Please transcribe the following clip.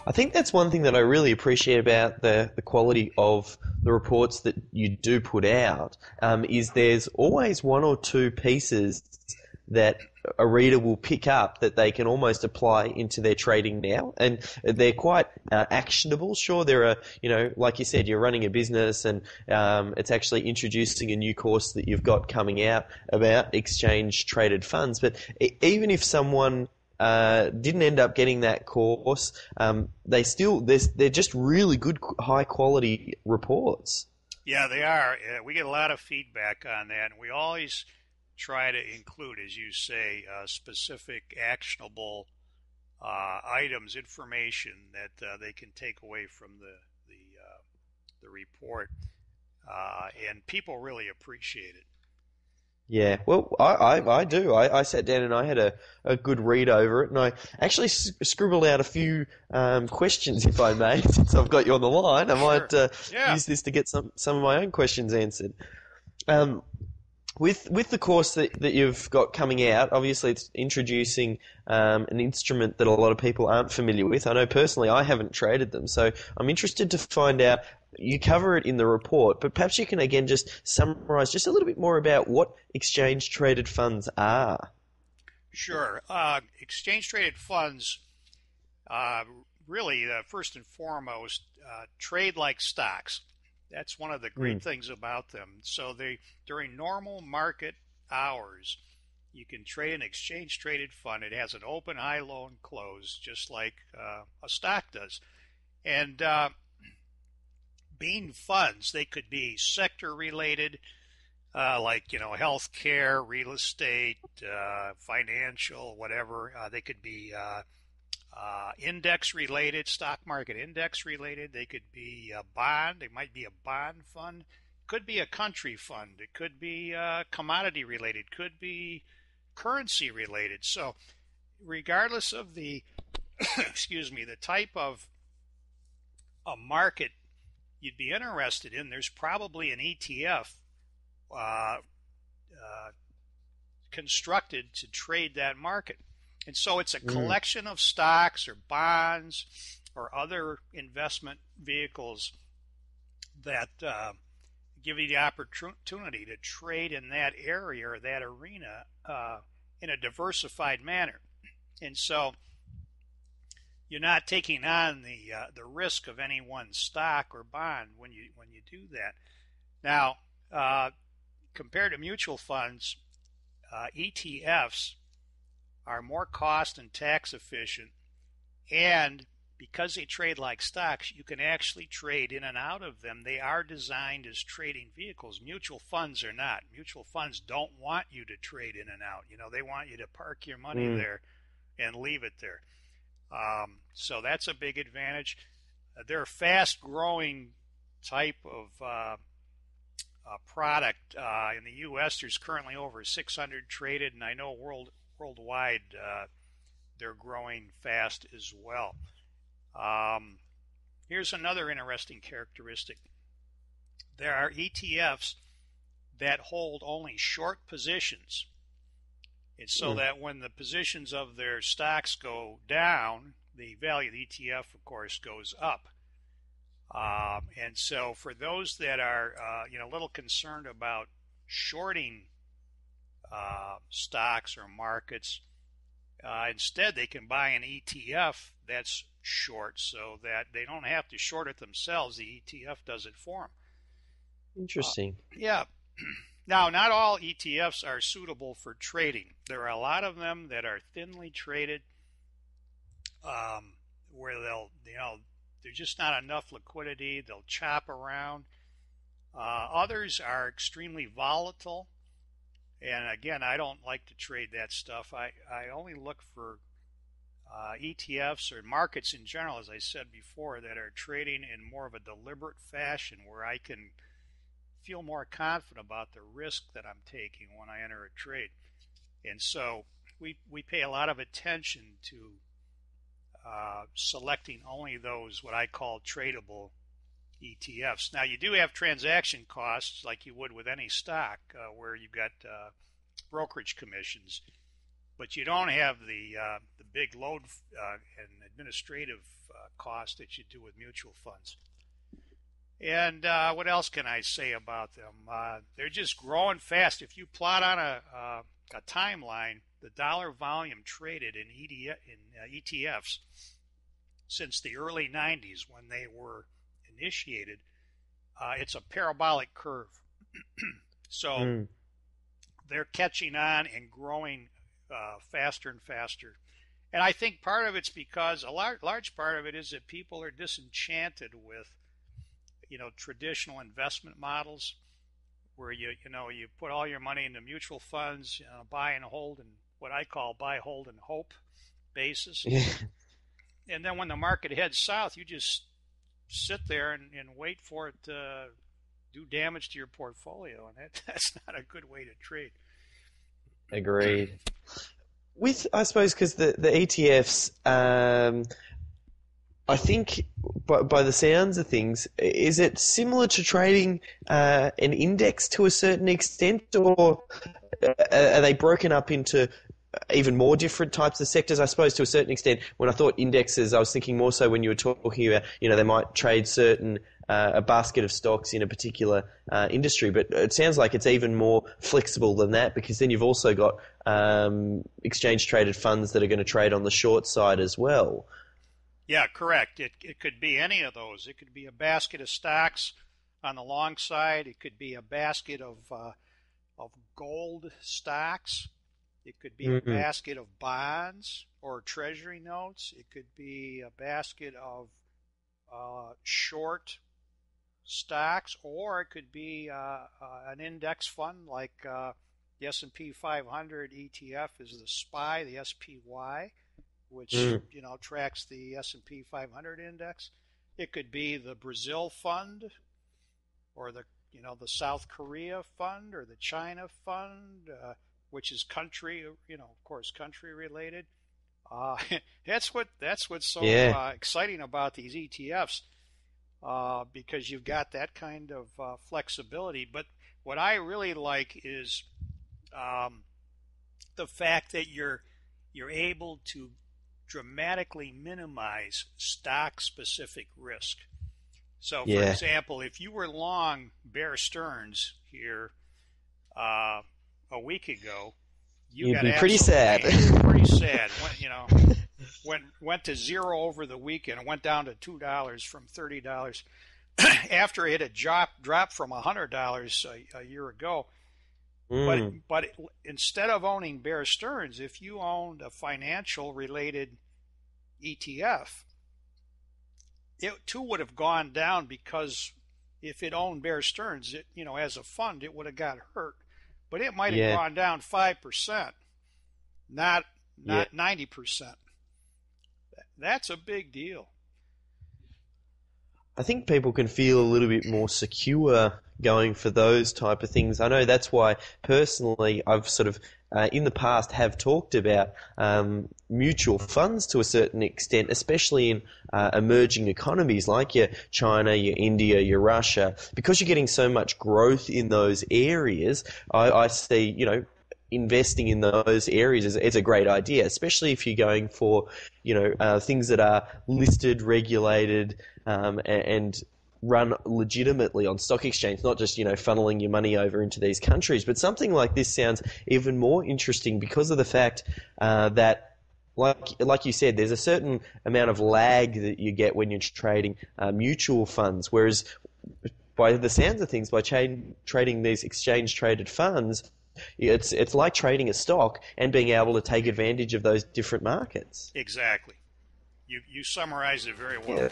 I think that's one thing that I really appreciate about the quality of the reports that you do put out, is there's always one or two pieces that a reader will pick up that they can almost apply into their trading now, and they're quite actionable. Sure, there are, like you said, you're running a business, and it's actually introducing a new course that you've got coming out about exchange traded funds. But even if someone didn't end up getting that course, they're just really good, high quality reports. Yeah, they are. We get a lot of feedback on that, and we always try to include, as you say, specific actionable items, information that they can take away from the report, and people really appreciate it. Yeah, well, I do. I sat down and I had a good read over it, and I actually scribbled out a few questions, if I may, since I've got you on the line. I Sure. might Yeah. use this to get some of my own questions answered. Um, with the course that you've got coming out, obviously it's introducing an instrument that a lot of people aren't familiar with. I know personally I haven't traded them, so I'm interested to find out. You cover it in the report, but perhaps you can again just summarize just a little bit more about what exchange traded funds are. Sure. Exchange traded funds, really, first and foremost, trade like stocks. That's one of the great things about them. So during normal market hours, you can trade an exchange traded fund. It has an open, high, low, and close, just like a stock does. And being funds, they could be sector related, like healthcare, real estate, financial, whatever. They could be index related, stock market index related. They could be a bond. It might be a bond fund. It could be a country fund. It could be commodity related. Could be currency related. So, regardless of the excuse me, the type of a market you'd be interested in, there's probably an ETF uh, uh, constructed to trade that market. And so it's a Mm, collection of stocks or bonds or other investment vehicles that give you the opportunity to trade in that area or that arena in a diversified manner. And so you're not taking on the risk of any one stock or bond when you do that. Now, compared to mutual funds, ETFs are more cost and tax efficient, and because they trade like stocks, you can actually trade in and out of them. They are designed as trading vehicles. Mutual funds are not. Mutual funds don't want you to trade in and out. They want you to park your money mm. there and leave it there. So that's a big advantage. They're a fast-growing type of product. In the U.S., there's currently over 600 traded, and I know worldwide they're growing fast as well. Here's another interesting characteristic. There are ETFs that hold only short positions. It's so that when the positions of their stocks go down, the value of the ETF, of course, goes up. And so for those that are a little concerned about shorting stocks or markets, instead they can buy an ETF that's short so that they don't have to short it themselves. The ETF does it for them. Interesting. Yeah. Now, not all ETFs are suitable for trading. There are a lot of them that are thinly traded, where there's just not enough liquidity. They'll chop around. Others are extremely volatile. And again, I don't like to trade that stuff. I only look for ETFs or markets in general, as I said before, that are trading in more of a deliberate fashion where I can feel more confident about the risk that I'm taking when I enter a trade. And so we pay a lot of attention to selecting only those what I call tradable ETFs. Now, you do have transaction costs like you would with any stock, where you've got brokerage commissions, but you don't have the big load and administrative cost that you do with mutual funds. And what else can I say about them? They're just growing fast. If you plot on a timeline, the dollar volume traded in ETFs since the early 90s when they were initiated, it's a parabolic curve. So they're catching on and growing faster and faster. And I think part of it's because a large part of it is that people are disenchanted with, traditional investment models where you put all your money into mutual funds, buy and hold, and what I call buy, hold, and hope basis. Yeah. And then when the market heads south, you just sit there and wait for it to do damage to your portfolio, and that's not a good way to trade. Agreed. I suppose, because the ETFs, I think by the sounds of things, is it similar to trading an index to a certain extent, or are they broken up into even more different types of sectors? I suppose to a certain extent, when I thought indexes, I was thinking more so when you were talking about, they might trade a basket of stocks in a particular industry, but it sounds like it's even more flexible than that, because then you've also got exchange traded funds that are going to trade on the short side as well. Yeah, correct. It could be any of those. It could be a basket of stocks on the long side. It could be a basket of gold stocks. It could be a basket of bonds or treasury notes. It could be a basket of short stocks, or it could be an index fund like the S&P 500 ETF is the SPY, the SPY, which tracks the S&P 500 index. It could be the Brazil fund, or the South Korea fund, or the China fund, which is country, of course, country related. That's what's so exciting about these ETFs, because you've got that kind of flexibility. But what I really like is the fact that you're able to dramatically minimize stock-specific risk. So, for example, if you were long Bear Stearns here a week ago, you'd be pretty sad. Pretty sad. Went to zero over the weekend. It went down to $2 from $30 after it had dropped from $100 a year ago. But instead of owning Bear Stearns, if you owned a financial related ETF, it too would have gone down, because if it owned Bear Stearns, as a fund, it would have got hurt. But it might have gone down 5%, not 90%. That's a big deal. I think people can feel a little bit more secure going for those type of things. I know that's why personally I've sort of in the past have talked about mutual funds to a certain extent, especially in emerging economies like your China, your India, your Russia, because you're getting so much growth in those areas. I see, investing in those areas is a great idea, especially if you're going for, things that are listed, regulated, and run legitimately on stock exchange, not just, funneling your money over into these countries. But something like this sounds even more interesting because of the fact that, like you said, there's a certain amount of lag that you get when you're trading mutual funds, whereas by the sounds of things, by trading these exchange-traded funds, it's like trading a stock and being able to take advantage of those different markets. Exactly. You summarized it very well. Yeah.